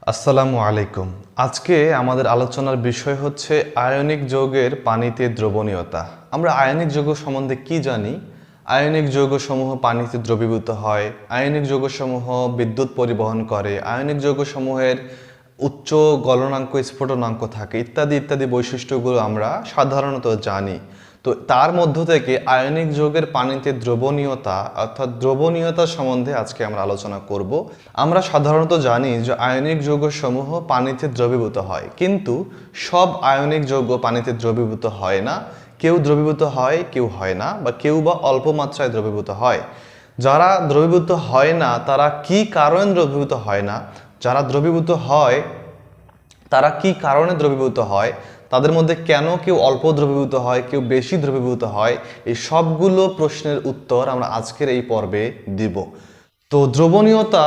আসসালামু আলাইকুম। আজকে আমাদের আলোচনার বিষয় হচ্ছে আয়নিক যৌগের পানিতে দ্রবণীয়তা। আমরা আয়নিক যৌগ সম্বন্ধে কি জানি? আয়নিক যৌগসমূহ পানিতে দ্রবীভূত হয়, আয়নিক যৌগসমূহ বিদ্যুৎ পরিবহন করে, আয়নিক যৌগসমূহের উচ্চ গলনাঙ্ক স্ফুটনাঙ্ক থাকে ইত্যাদি ইত্যাদি বৈশিষ্ট্যগুলো আমরা সাধারণত জানি। তো তার মধ্য থেকে আয়নিক যৌগের পানিতে দ্রবণীয়তা অর্থাৎ দ্রবণীয়তা সম্বন্ধে আজকে আমরা আলোচনা করব। আমরা সাধারণত জানি যে আয়নিক যৌগসমূহ পানিতে দ্রবীভূত হয়, কিন্তু সব আয়নিক যৌগ পানিতে দ্রবীভূত হয় না। কেউ দ্রবীভূত হয়, কেউ হয় না, বা কেউ বা অল্প মাত্রায় দ্রবীভূত হয়। যারা দ্রবীভূত হয় না তারা কি কারণে দ্রবীভূত হয় না, যারা দ্রবীভূত হয় তারা কি কারণে দ্রবীভূত হয়, তাদের মধ্যে কেন কেউ অল্প দ্রবীভূত হয়, কেউ বেশি দ্রবীভূত হয়, এই সবগুলো প্রশ্নের উত্তর আমরা আজকের এই পর্বে দিব। তো দ্রবণীয়তা,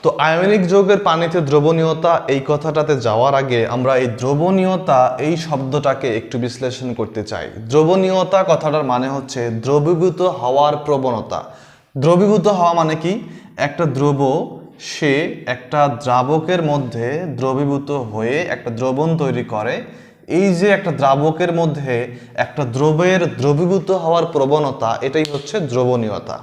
তো আয়নিক যৌগের পানিতে দ্রবণীয়তা এই কথাটাতে যাওয়ার আগে আমরা এই দ্রবণীয়তা এই শব্দটাকে একটু বিশ্লেষণ করতে চাই। দ্রবণীয়তা কথাটার মানে হচ্ছে দ্রবীভূত হওয়ার প্রবণতা। দ্রবীভূত হওয়া মানে কি? একটা দ্রব সে একটা দ্রাবকের মধ্যে দ্রবীভূত হয়ে একটা দ্রবণ তৈরি করে। এই যে একটা দ্রাবকের মধ্যে একটা দ্রবের দ্রবীভূত হওয়ার প্রবণতা, এটাই হচ্ছে দ্রবণীয়তা।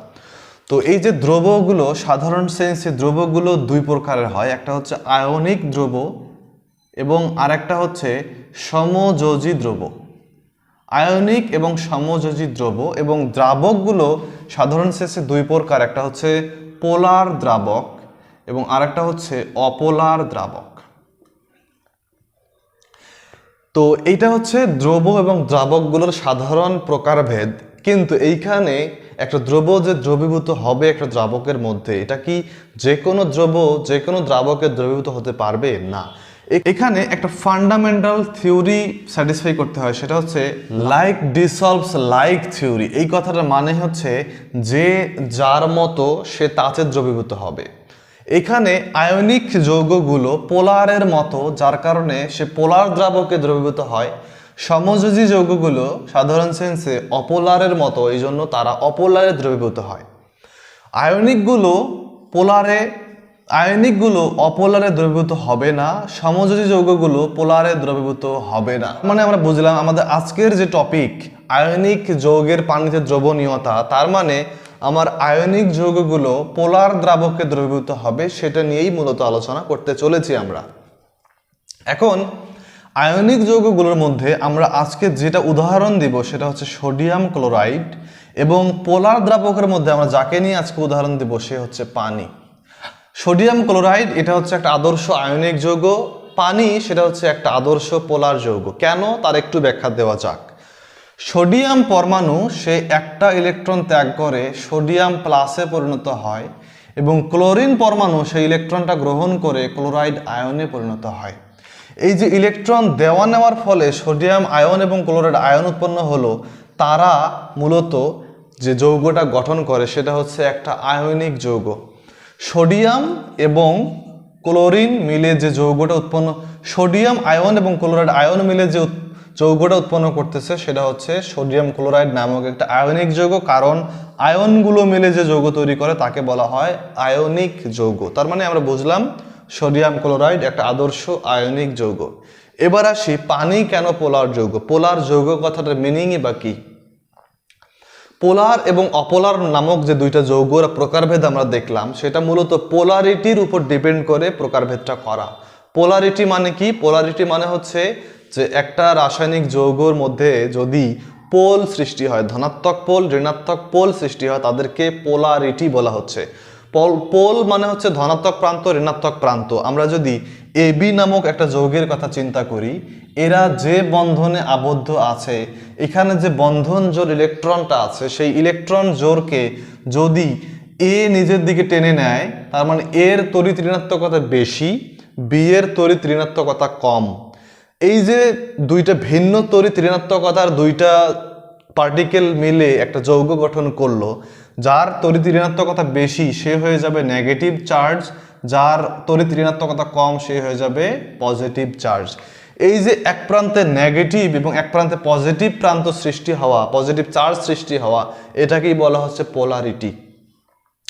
তো এই যে দ্রবগুলো, সাধারণ সেন্সে দ্রবগুলো দুই প্রকারের হয়। একটা হচ্ছে আয়নিক দ্রব এবং আরেকটা হচ্ছে সমযোজী দ্রব। আয়নিক এবং সমযোজী দ্রব এবং দ্রাবকগুলো সাধারণ সেন্সে দুই প্রকার। একটা হচ্ছে পোলার দ্রাবক এবং আরেকটা হচ্ছে অপোলার দ্রাবক। তো এইটা হচ্ছে দ্রব এবং দ্রাবকগুলোর সাধারণ প্রকারভেদ। কিন্তু এইখানে একটা দ্রব যে দ্রবীভূত হবে একটা দ্রাবকের মধ্যে, এটা কি যে কোনো দ্রব যে কোনো দ্রাবকে দ্রবীভূত হতে পারবে? না। এখানে একটা ফান্ডামেন্টাল থিওরি স্যাটিসফাই করতে হয়, সেটা হচ্ছে লাইক ডিসলভস লাইক থিওরি। এই কথাটার মানে হচ্ছে যে যার মতো সে তাতে দ্রবীভূত হবে। এখানে আয়নিক যৌগগুলো পোলারের মতো, যার কারণে সে পোলার দ্রাবকে দ্রবীভূত হয়। সমযোজী যৌগগুলো সাধারণ সেন্সে অপোলারের মতো, এই জন্য তারা অপোলারে দ্রবীভূত হয়। আয়নিকগুলো অপোলারে দ্রবীভূত হবে না, সমযোজী যৌগগুলো পোলারে দ্রবীভূত হবে না। মানে আমরা বুঝলাম আমাদের আজকের যে টপিক আয়নিক যৌগের পানিতে দ্রবণীয়তা, তার মানে আমার আয়নিক যৌগগুলো পোলার দ্রাবকে দ্রবীভূত হবে, সেটা নিয়েই মূলত আলোচনা করতে চলেছি আমরা। এখন আয়নিক যৌগগুলোর মধ্যে আমরা আজকে যেটা উদাহরণ দিব সেটা হচ্ছে সোডিয়াম ক্লোরাইড, এবং পোলার দ্রাবকের মধ্যে আমরা যাকে নিয়ে আজকে উদাহরণ দিব সে হচ্ছে পানি। সোডিয়াম ক্লোরাইড এটা হচ্ছে একটা আদর্শ আয়নিক যৌগ, পানি সেটা হচ্ছে একটা আদর্শ পোলার যৌগ। কেন, তার একটু ব্যাখ্যা দেওয়া যাক। সোডিয়াম পরমাণু সে একটা ইলেকট্রন ত্যাগ করে সোডিয়াম প্লাসে পরিণত হয়, এবং ক্লোরিন পরমাণু সেই ইলেকট্রনটা গ্রহণ করে ক্লোরাইড আয়নে পরিণত হয়। এই যে ইলেকট্রন দেওয়া নেওয়ার ফলে সোডিয়াম আয়ন এবং ক্লোরাইড আয়ন উৎপন্ন হলো, তারা মূলত যে যৌগটা গঠন করে সেটা হচ্ছে একটা আয়নিক যৌগ। সোডিয়াম এবং ক্লোরিন মিলে যে যৌগটা উৎপন্ন, সোডিয়াম আয়ন এবং ক্লোরাইড আয়ন মিলে যে যৌগটা উৎপন্ন করতেছে সেটা হচ্ছে সোডিয়াম ক্লোরাইড নামক একটা আয়নিক যৌগ। কারণ আয়নগুলো মিলে যে যৌগ তৈরি করে তাকে বলা হয় আয়নিক যৌগ। তার মানে আমরা বুঝলাম সোডিয়াম ক্লোরাইড একটা আদর্শ আয়নিক যৌগ। এবার আসি পানি কেন পোলার যৌগ। পোলার যৌগ কথাটার মিনিংই বা কি? পোলার এবং অপোলার নামক যে দুইটা যৌগের প্রকারভেদ আমরা দেখলাম, সেটা মূলত পোলারিটির উপর ডিপেন্ড করে প্রকারভেদটা করা। পোলারিটি মানে কি? পোলারিটি মানে হচ্ছে যে একটা রাসায়নিক যৌগের মধ্যে যদি পোল সৃষ্টি হয়, ধনাত্মক পোল ঋণাত্মক পোল সৃষ্টি হয়, তাদেরকে পোলারিটি বলা হচ্ছে। পোল মানে হচ্ছে ধনাত্মক প্রান্ত ঋণাত্মক প্রান্ত। আমরা যদি এবি নামক একটা যৌগের কথা চিন্তা করি, এরা যে বন্ধনে আবদ্ধ আছে, এখানে যে বন্ধন জোড় ইলেকট্রনটা আছে, সেই ইলেকট্রন জোড়কে যদি এ নিজের দিকে টেনে নেয়, তার মানে এর তড়িৎ ঋণাত্মকতা বেশি, বি এর তড়িৎ ঋণাত্মকতা কম। এই যে দুইটা ভিন্ন তড়িৎ ঋণাত্মকতার দুইটা পার্টিকেল মিলে একটা যৌগ গঠন করলো, যার তড়িৎ ঋণাত্মকতা বেশি সে হয়ে যাবে নেগেটিভ চার্জ, যার তড়িৎ ঋণাত্মকতা কম সে হয়ে যাবে পজিটিভ চার্জ। এই যে এক প্রান্তে নেগেটিভ এবং এক প্রান্তে পজিটিভ প্রান্ত সৃষ্টি হওয়া, পজিটিভ চার্জ সৃষ্টি হওয়া, এটাকেই বলা হচ্ছে পোলারিটি।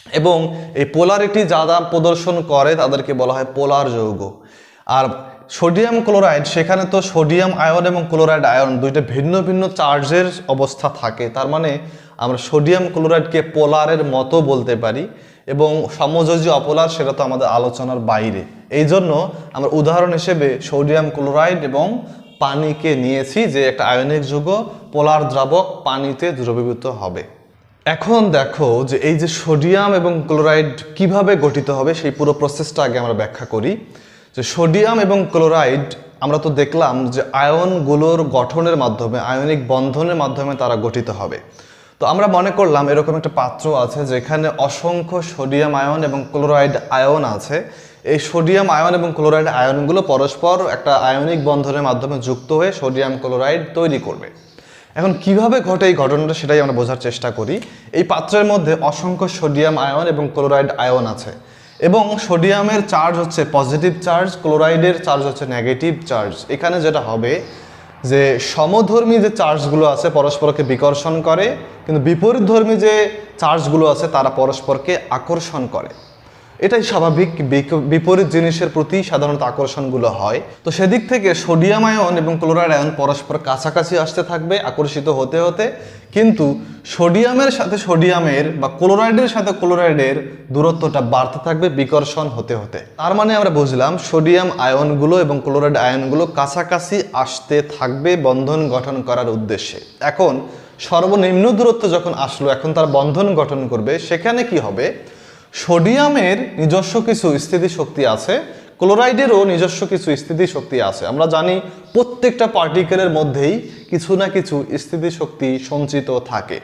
এবং এই পোলারিটি যারা প্রদর্শন করে তাদেরকে বলা হয় পোলার যৌগ। আর সোডিয়াম ক্লোরাইড, সেখানে তো সোডিয়াম আয়ন এবং ক্লোরাইড আয়ন দুইটা ভিন্ন ভিন্ন চার্জের অবস্থা থাকে, তার মানে আমরা সোডিয়াম ক্লোরাইডকে পোলারের মতো বলতে পারি, এবং সমযোজী অপোলার সেটা তো আমাদের আলোচনার বাইরে। এই জন্য আমরা উদাহরণ হিসেবে সোডিয়াম ক্লোরাইড এবং পানিকে নিয়েছি, যে একটা আয়নিক যৌগ পোলার দ্রাবক পানিতে দ্রবীভূত হবে। এখন দেখো যে এই যে সোডিয়াম এবং ক্লোরাইড কিভাবে গঠিত হবে সেই পুরো প্রসেসটা আগে আমরা ব্যাখ্যা করি। যে সোডিয়াম এবং ক্লোরাইড আমরা তো দেখলাম যে আয়নগুলোর গঠনের মাধ্যমে, আয়নিক বন্ধনের মাধ্যমে তারা গঠিত হবে। তো আমরা মনে করলাম এরকম একটা পাত্র আছে যেখানে অসংখ্য সোডিয়াম আয়ন এবং ক্লোরাইড আয়ন আছে। এই সোডিয়াম আয়ন এবং ক্লোরাইড আয়নগুলো পরস্পর একটা আয়নিক বন্ধনের মাধ্যমে যুক্ত হয়ে সোডিয়াম ক্লোরাইড তৈরি করবে। এখন কিভাবে ঘটে এই ঘটনাটা সেটাই আমরা বোঝার চেষ্টা করি। এই পাত্রের মধ্যে অসংখ্য সোডিয়াম আয়ন এবং ক্লোরাইড আয়ন আছে, এবং সোডিয়ামের চার্জ হচ্ছে পজিটিভ চার্জ, ক্লোরাইডের চার্জ হচ্ছে নেগেটিভ চার্জ। এখানে যেটা হবে যে সমধর্মী যে চার্জগুলো আছে পরস্পরকে বিকর্ষণ করে, কিন্তু বিপরীতধর্মী যে চার্জগুলো আছে তারা পরস্পরকে আকর্ষণ করে। এটাই স্বাভাবিক, বিপরীত জিনিসের প্রতি সাধারণত আকর্ষণগুলো হয়। তো সেদিক থেকে সোডিয়াম আয়ন এবং ক্লোরাইড আয়ন পরস্পর কাছাকাছি আসতে থাকবে আকর্ষিত হতে হতে, কিন্তু সোডিয়ামের সাথে সোডিয়ামের বা ক্লোরাইডের সাথে ক্লোরাইডের দূরত্বটা বাড়তে থাকবে বিকর্ষণ হতে হতে। তার মানে আমরা বুঝলাম সোডিয়াম আয়নগুলো এবং ক্লোরাইড আয়নগুলো কাছাকাছি আসতে থাকবে বন্ধন গঠন করার উদ্দেশ্যে। এখন সর্বনিম্ন দূরত্ব যখন আসলো, এখন তার বন্ধন গঠন করবে, সেখানে কি হবে? সোডিয়ামের নিজস্ব কিছু স্থিতিশক্তি আছে, ক্লোরাইডেরও নিজস্ব কিছু স্থিতিশক্তি আছে। আমরা জানি প্রত্যেকটা পার্টিকেলের মধ্যেই কিছু না কিছু স্থিতিশক্তি সঞ্চিত থাকে।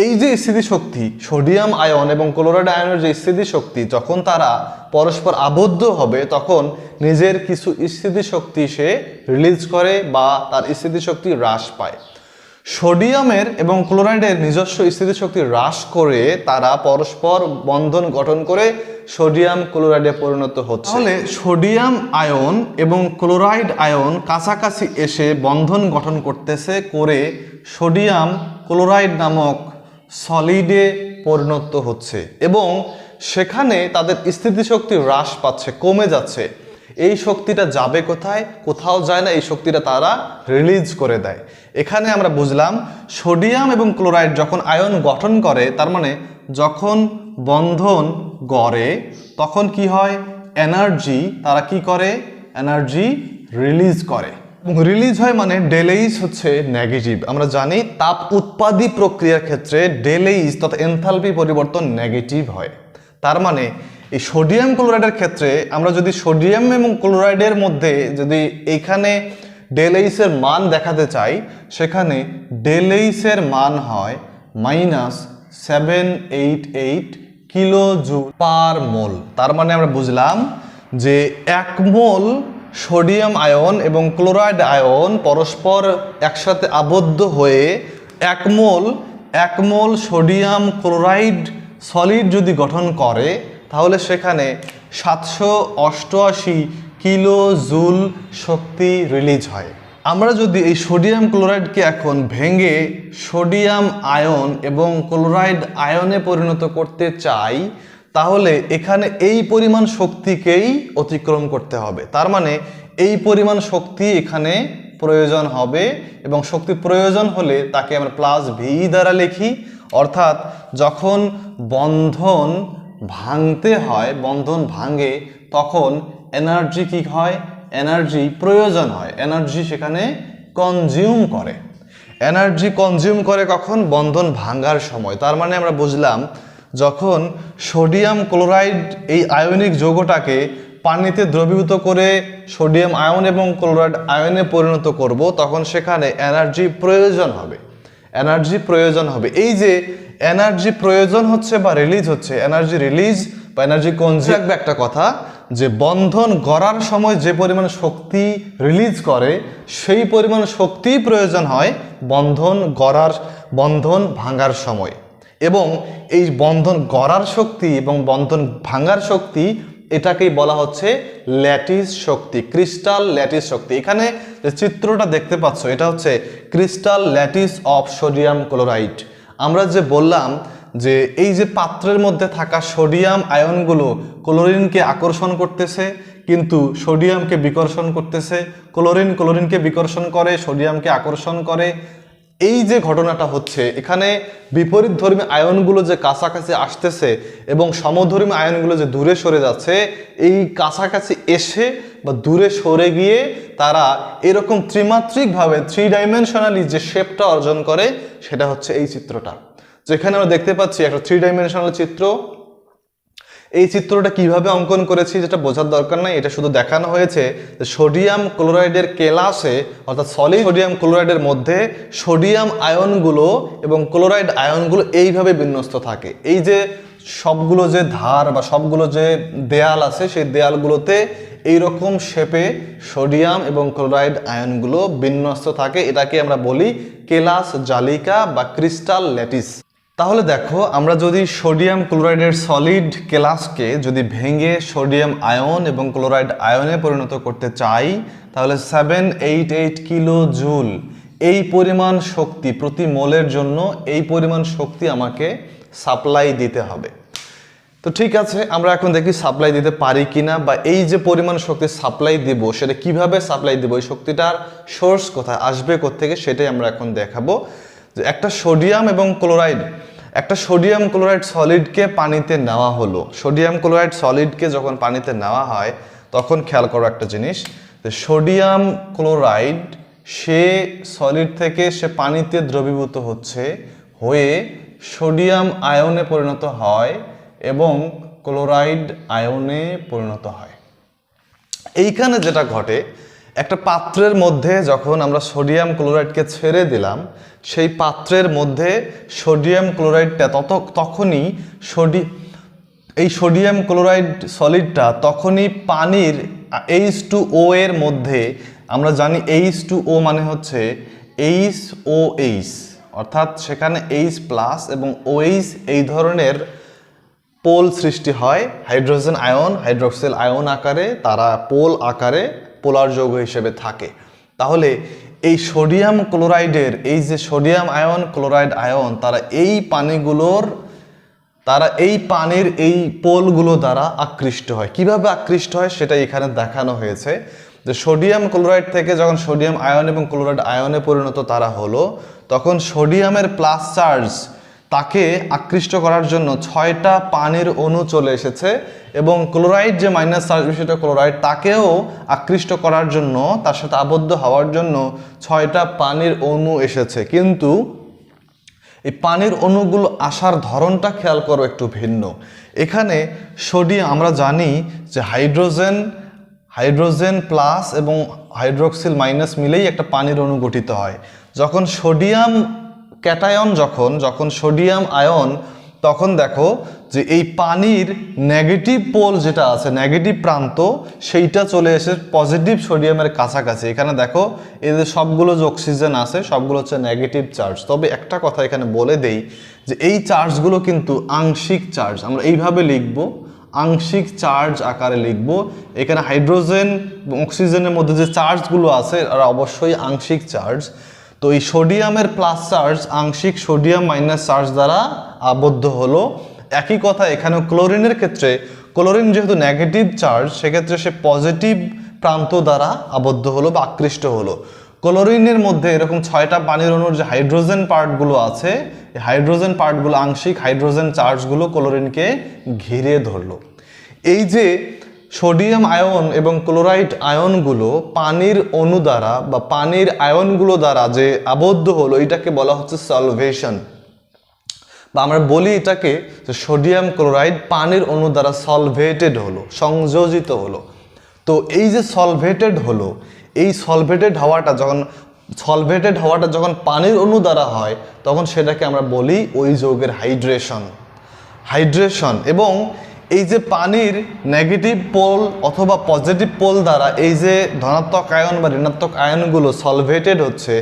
এই যে স্থিতিশক্তি, সোডিয়াম আয়ন এবং ক্লোরাইড আয়নের যে স্থিতিশক্তি, যখন তারা পরস্পর আবদ্ধ হবে তখন নিজের কিছু স্থিতিশক্তি সে রিলিজ করে বা তার স্থিতিশক্তি হ্রাস পায়। সোডিয়ামের এবং ক্লোরাইডের নিজস্ব স্থিতিশক্তি হ্রাস করে তারা পরস্পর বন্ধন গঠন করে সোডিয়াম ক্লোরাইডে পরিণত হচ্ছে। তাহলে সোডিয়াম আয়ন এবং ক্লোরাইড আয়ন কাছাকাছি এসে বন্ধন গঠন করতেছে, করে সোডিয়াম ক্লোরাইড নামক সলিডে পরিণত হচ্ছে, এবং সেখানে তাদের স্থিতিশক্তি হ্রাস পাচ্ছে, কমে যাচ্ছে। এই শক্তিটা যাবে কোথায়? কোথাও যায় না, এই শক্তিটা তারা রিলিজ করে দেয়। এখানে আমরা বুঝলাম সোডিয়াম এবং ক্লোরাইড যখন আয়ন গঠন করে, তার মানে যখন বন্ধন গড়ে তখন কি হয়? এনার্জি তারা কি করে? এনার্জি রিলিজ করে, এবং রিলিজ হয় মানে ডেলেইজ হচ্ছে নেগেটিভ। আমরা জানি তাপ উৎপাদী প্রক্রিয়ার ক্ষেত্রে ডেলেইজ তথা এনথালপি পরিবর্তন নেগেটিভ হয়। তার মানে এই সোডিয়াম ক্লোরাইডের ক্ষেত্রে আমরা যদি সোডিয়াম এবং ক্লোরাইডের মধ্যে যদি এখানে ডেলেইসের মান দেখাতে চাই, সেখানে ডেলেইসের মান হয় -788 কিলো জুল পার মোল। তার মানে আমরা বুঝলাম যে 1 মোল সোডিয়াম আয়ন এবং ক্লোরাইড আয়ন পরস্পর একসাথে আবদ্ধ হয়ে 1 মোল সোডিয়াম ক্লোরাইড সলিড যদি গঠন করে, তাহলে সেখানে 788 কিলো জুল শক্তি রিলিজ হয়। আমরা যদি এই সোডিয়াম ক্লোরাইডকে এখন ভেঙে সোডিয়াম আয়ন এবং ক্লোরাইড আয়নে পরিণত করতে চাই, তাহলে এখানে এই পরিমাণ শক্তিকেই অতিক্রম করতে হবে। তার মানে এই পরিমাণ শক্তি এখানে প্রয়োজন হবে, এবং শক্তি প্রয়োজন হলে তাকে আমরা +V দ্বারা লিখি। অর্থাৎ যখন বন্ধন ভাঙতে হয়, বন্ধন ভাঙে, তখন এনার্জি কি হয়? এনার্জি প্রয়োজন হয়, এনার্জি সেখানে কনজিউম করে। এনার্জি কনজিউম করে কখন? বন্ধন ভাঙার সময়। তার মানে আমরা বুঝলাম যখন সোডিয়াম ক্লোরাইড এই আয়নিক যৌগটাকে পানিতে দ্রবীভূত করে সোডিয়াম আয়ন এবং ক্লোরাইড আয়নে পরিণত করব, তখন সেখানে এনার্জি প্রয়োজন হবে, এনার্জি প্রয়োজন হবে। এই যে এনার্জি প্রয়োজন হচ্ছে বা রিলিজ হচ্ছে, এনার্জি রিলিজ বা এনার্জি কনজিউম। রাখবে একটা কথা, যে বন্ধন গড়ার সময় যে পরিমাণ শক্তি রিলিজ করে সেই পরিমাণ শক্তি প্রয়োজন হয় বন্ধন ভাঙার সময়। এবং এই বন্ধন গড়ার শক্তি এবং বন্ধন ভাঙার শক্তি, এটাকেই বলা হচ্ছে ল্যাটিস শক্তি, ক্রিস্টাল ল্যাটিস শক্তি। এখানে যে চিত্রটা দেখতে পাচ্ছ, এটা হচ্ছে crystal lattice of sodium chloride. আমরা যে বললাম যে এই যে পাত্রের মধ্যে থাকা সোডিয়াম আয়নগুলো ক্লোরিনকে আকর্ষণ করতেছে, কিন্তু সোডিয়ামকে বিকর্ষণ করতেছে, ক্লোরিনকে বিকর্ষণ করে, সোডিয়ামকে আকর্ষণ করে। এই যে ঘটনাটা হচ্ছে, এখানে বিপরীতধর্মী আয়নগুলো যে কাছাকাছি আসতেছে এবং সমধর্মী আয়নগুলো যে দূরে সরে যাচ্ছে, এই কাছাকাছি এসে বা দূরে সরে গিয়ে তারা এরকম ত্রিমাত্রিকভাবে 3 ডাইমেনশনালি যে শেপটা অর্জন করে, সেটা হচ্ছে এই চিত্রটা। যেখানে আমরা দেখতে পাচ্ছি একটা 3 ডাইমেনশনাল চিত্র। এই চিত্রটা কিভাবে অঙ্কন করেছি যেটা বোঝার দরকার নাই, এটা শুধু দেখানো হয়েছে যে সোডিয়াম ক্লোরাইডের কেলাসে, অর্থাৎ সলিড সোডিয়াম ক্লোরাইডের মধ্যে সোডিয়াম আয়নগুলো এবং ক্লোরাইড আয়নগুলো এইভাবে বিন্যস্ত থাকে। এই যে সবগুলো যে ধার বা সবগুলো যে দেয়াল আছে, সেই দেয়ালগুলোতে এইরকম শেপে সোডিয়াম এবং ক্লোরাইড আয়নগুলো বিন্যস্ত থাকে। এটাকে আমরা বলি কেলাস জালিকা বা ক্রিস্টাল ল্যাটিস। তাহলে দেখো, আমরা যদি সোডিয়াম ক্লোরাইডের সলিড কেলাসকে যদি ভেঙে সোডিয়াম আয়ন এবং ক্লোরাইড আয়নে পরিণত করতে চাই, তাহলে 788 কিলো জুল এই পরিমাণ শক্তি প্রতি মোলের জন্য, এই পরিমাণ শক্তি আমাকে সাপ্লাই দিতে হবে। তো ঠিক আছে, আমরা এখন দেখি সাপ্লাই দিতে পারি কিনা, বা এই যে পরিমাণ শক্তি সাপ্লাই দিব সেটা কিভাবে সাপ্লাই দিব, এই শক্তিটার সোর্স কোথায় আসবে, কোত্থেকে, সেটাই আমরা এখন দেখাবো। যে একটা সোডিয়াম ক্লোরাইড সলিডকে পানিতে নেওয়া হলো। সোডিয়াম ক্লোরাইড সলিডকে যখন পানিতে নেওয়া হয়, তখন খেয়াল করো একটা জিনিস, যে সোডিয়াম ক্লোরাইড সে সলিড থেকে সে পানিতে দ্রবীভূত হয়ে সোডিয়াম আয়নে পরিণত হয় এবং ক্লোরাইড আয়নে পরিণত হয়। এইখানে যেটা ঘটে, একটা পাত্রের মধ্যে যখন আমরা সোডিয়াম ক্লোরাইডকে ছেড়ে দিলাম, সেই পাত্রের মধ্যে সোডিয়াম ক্লোরাইডটা তখনই এই সোডিয়াম ক্লোরাইড সলিডটা তখনই পানির H2O এর মধ্যে, আমরা জানি H2O মানে হচ্ছে HOH, অর্থাৎ সেখানে H+ এবং OH এই ধরনের পোল সৃষ্টি হয়। হাইড্রোজেন আয়ন, হাইড্রক্সিল আয়ন আকারে তারা পোল আকারে পোলার যৌগ হিসেবে থাকে। তাহলে এই সোডিয়াম ক্লোরাইডের এই যে সোডিয়াম আয়ন, ক্লোরাইড আয়ন, তারা এই পানির এই পোলগুলো দ্বারা আকৃষ্ট হয়। কিভাবে আকৃষ্ট হয় সেটা এখানে দেখানো হয়েছে। যে সোডিয়াম ক্লোরাইড থেকে যখন সোডিয়াম আয়ন এবং ক্লোরাইড আয়নে পরিণত তারা হলো, তখন সোডিয়ামের প্লাস চার্জ তাকে আকৃষ্ট করার জন্য 6টা পানির অণু চলে এসেছে, এবং ক্লোরাইড যে মাইনাস চার্জ বিশিষ্ট ক্লোরাইড, তাকেও আকৃষ্ট করার জন্য, তার সাথে আবদ্ধ হওয়ার জন্য 6টা পানির অণু এসেছে। কিন্তু এই পানির অণুগুলো আসার ধরনটা খেয়াল করো একটু ভিন্ন। এখানে সোডিয়াম, আমরা জানি যে হাইড্রোজেন প্লাস এবং হাইড্রোক্সিল মাইনাস মিলেই একটা পানির অণু গঠিত হয়। যখন সোডিয়াম ক্যাটায়ন, যখন সোডিয়াম আয়ন, তখন দেখো যে এই পানির নেগেটিভ পোল যেটা আছে, নেগেটিভ প্রান্ত, সেইটা চলে এসে পজিটিভ সোডিয়ামের কাছাকাছি। এখানে দেখো এদের সবগুলো যে অক্সিজেন আছে সবগুলো হচ্ছে নেগেটিভ চার্জ। তবে একটা কথা এখানে বলে দেই যে এই চার্জগুলো কিন্তু আংশিক চার্জ, আমরা এইভাবে লিখবো, আংশিক চার্জ আকারে লিখবো। এখানে হাইড্রোজেন এবং অক্সিজেনের মধ্যে যে চার্জগুলো আছে এরা অবশ্যই আংশিক চার্জ। তো এই সোডিয়ামের প্লাস চার্জ আংশিক সোডিয়াম মাইনাস চার্জ দ্বারা আবদ্ধ হলো। একই কথা এখানে ক্লোরিনের ক্ষেত্রে, ক্লোরিন যেহেতু নেগেটিভ চার্জ, সেক্ষেত্রে সে পজিটিভ প্রান্ত দ্বারা আবদ্ধ হলো বা আকৃষ্ট হলো। ক্লোরিনের মধ্যে এরকম 6টা পানির অণুর যে হাইড্রোজেন পার্টগুলো আছে, এই হাইড্রোজেন পার্টগুলো, আংশিক হাইড্রোজেন চার্জগুলো ক্লোরিনকে ঘিরে ধরলো। এই যে সোডিয়াম আয়ন এবং ক্লোরাইড আয়নগুলো পানির অণু দ্বারা বা পানির আয়নগুলো দ্বারা যে আবদ্ধ হলো, এটাকে বলা হচ্ছে সলভেশন, বা আমরা বলি এটাকে যে সোডিয়াম ক্লোরাইড পানির অণু দ্বারা সলভেটেড হলো, সংযোজিত হলো। তো এই যে সলভেটেড হলো, এই সলভেটেড হওয়াটা যখন পানির অণু দ্বারা হয়, তখন সেটাকে আমরা বলি ওই যৌগের হাইড্রেশন। এবং এই যে পানির নেগেটিভ পোল অথবা পজিটিভ পোল দ্বারা এই যে ধনাত্মক আয়ন বা ঋণাত্মক আয়নগুলো সলভেটেড হচ্ছে,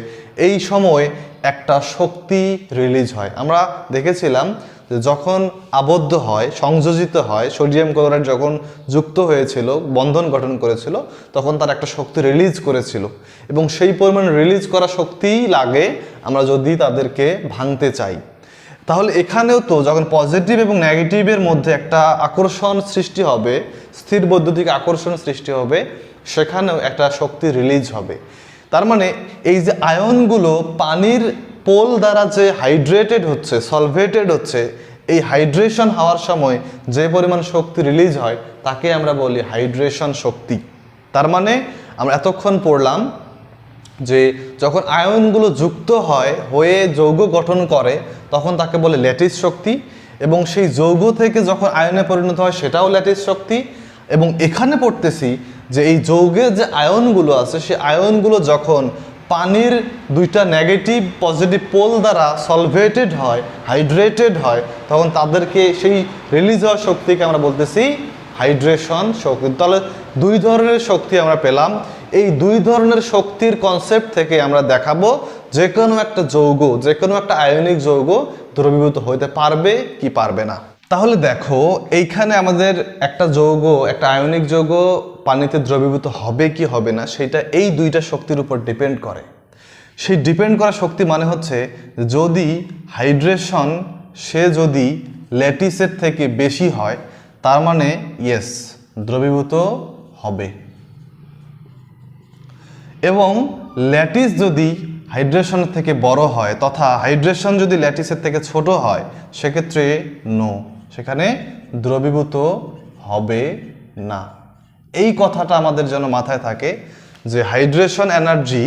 এই সময় একটা শক্তি রিলিজ হয়। আমরা দেখেছিলাম যে যখন আবদ্ধ হয়, সংযোজিত হয়, সোডিয়াম ক্লোরাইড যখন যুক্ত হয়েছিল, বন্ধন গঠন করেছিল, তখন তার একটা শক্তি রিলিজ করেছিল, এবং সেই পরিমাণ রিলিজ করা শক্তিই লাগে আমরা যদি তাদেরকে ভাঙতে চাই। তাহলে এখানেও তো যখন পজিটিভ এবং নেগেটিভের মধ্যে একটা আকর্ষণ সৃষ্টি হবে, স্থির বৈদ্যুতিক আকর্ষণ সৃষ্টি হবে, সেখানেও একটা শক্তি রিলিজ হবে। তার মানে এই যে আয়নগুলো পানির পোল দ্বারা যে হাইড্রেটেড হচ্ছে, সলভেটেড হচ্ছে, এই হাইড্রেশন হওয়ার সময় যে পরিমাণ শক্তি রিলিজ হয় তাকে আমরা বলি হাইড্রেশন শক্তি। তার মানে আমরা এতক্ষণ পড়লাম যে যখন আয়নগুলো যুক্ত হয়ে যৌগ গঠন করে তখন তাকে বলে ল্যাটিস শক্তি, এবং সেই যৌগ থেকে যখন আয়নে পরিণত হয় সেটাও ল্যাটিস শক্তি। এবং এখানে পড়তেছি যে এই যৌগের যে আয়নগুলো আছে সেই আয়নগুলো যখন পানির দুইটা নেগেটিভ পজিটিভ পোল দ্বারা সলভেটেড হয়, হাইড্রেটেড হয়, তখন তাদেরকে সেই রিলিজ হওয়ার শক্তিকে আমরা বলতেছি হাইড্রেশন শক্তি। তাহলে দুই ধরনের শক্তি আমরা পেলাম। এই দুই ধরনের শক্তির কনসেপ্ট থেকে আমরা দেখাবো যে কোনো একটা যৌগ, যে কোনো একটা আয়নিক যৌগ দ্রবীভূত হইতে পারবে কি পারবে না। তাহলে দেখো এইখানে আমাদের একটা যৌগ, একটা আয়নিক যৌগ পানিতে দ্রবীভূত হবে কি হবে না সেটা এই দুইটা শক্তির উপর ডিপেন্ড করে। সেই ডিপেন্ড করা শক্তি মানে হচ্ছে যদি হাইড্রেশন সে যদি ল্যাটিসের থেকে বেশি হয় তার মানে ইয়েস দ্রবীভূত হবে, এবং ল্যাটিস যদি হাইড্রেশনের থেকে বড় হয় তথা হাইড্রেশন যদি ল্যাটিসের থেকে ছোট হয় সেক্ষেত্রে নো, সেখানে দ্রবীভূত হবে না। এই কথাটা আমাদের যেন মাথায় থাকে যে হাইড্রেশন এনার্জি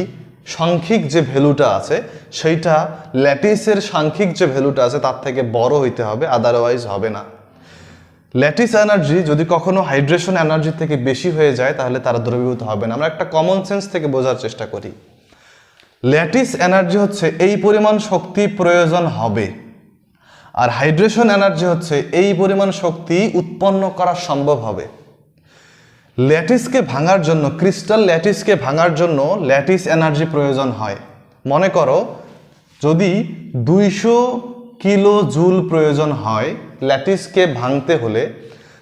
সাংখ্যিক যে ভ্যালুটা আছে সেইটা ল্যাটিসের সাংখ্যিক যে ভ্যালুটা আছে তার থেকে বড় হইতে হবে, আদারওয়াইজ হবে না। ল্যাটিস এনার্জি যদি কখনো হাইড্রেশন এনার্জি থেকে বেশি হয়ে যায় তাহলে তারা দ্রবীভূত হবে না। আমরা একটা কমন সেন্স থেকে বোঝার চেষ্টা করি। ল্যাটিস এনার্জি হচ্ছে এই পরিমাণ শক্তি প্রয়োজন হবে, আর হাইড্রেশন এনার্জি হচ্ছে এই পরিমাণ শক্তি উৎপন্ন করা সম্ভব হবে। ল্যাটিসকে ভাঙার জন্য, ক্রিস্টাল ল্যাটিসকে ভাঙার জন্য ল্যাটিস এনার্জি প্রয়োজন হয়। মনে করো যদি 200 কিলো জুল প্রয়োজন হয় ল্যাটিসকে ভাঙতে হলে,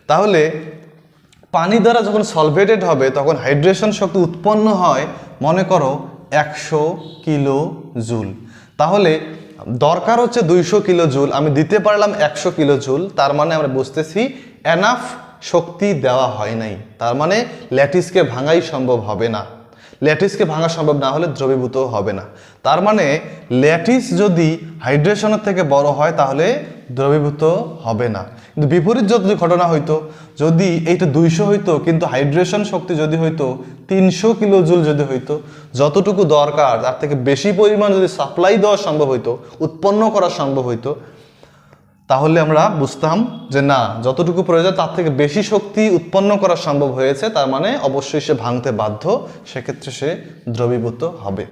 তাহলে পানি দ্বারা যখন সলভেটেড হবে তখন হাইড্রেশন শক্তি উৎপন্ন হয় মনে করো 100 কিলো জুল। তাহলে দরকার হচ্ছে 200 কিলো জুল, আমি দিতে পারলাম 100 কিলো জুল, তার মানে আমরা বুঝতেছি এনাফ শক্তি দেওয়া হয় নাই, তার মানে ল্যাটিসকে ভাঙাই সম্ভব হবে না। ল্যাটিসকে ভাঙা সম্ভব না হলে দ্রবীভূত হবে না। তার মানে ল্যাটিস যদি হাইড্রেশনের থেকে বড় হয় তাহলে দ্রবীভূত হবে না। কিন্তু বিপরীত যদি ঘটনা হইতো, যদি এইটা 200 হইতো কিন্তু হাইড্রেশন শক্তি যদি হইতো 300 কিলো জুল যদি হইতো, যতটুকু দরকার তার থেকে বেশি পরিমাণ যদি সাপ্লাই দেওয়া সম্ভব হইতো, উৎপন্ন করা সম্ভব হইতো, তাহলে আমরা বুঝতাম যে না, যতটুকু প্রয়োজন তার থেকে বেশি শক্তি উৎপন্ন করা সম্ভব হয়েছে, তার মানে অবশ্যই সে ভাঙতে বাধ্য, সেক্ষেত্রে সে দ্রবীভূত হবে।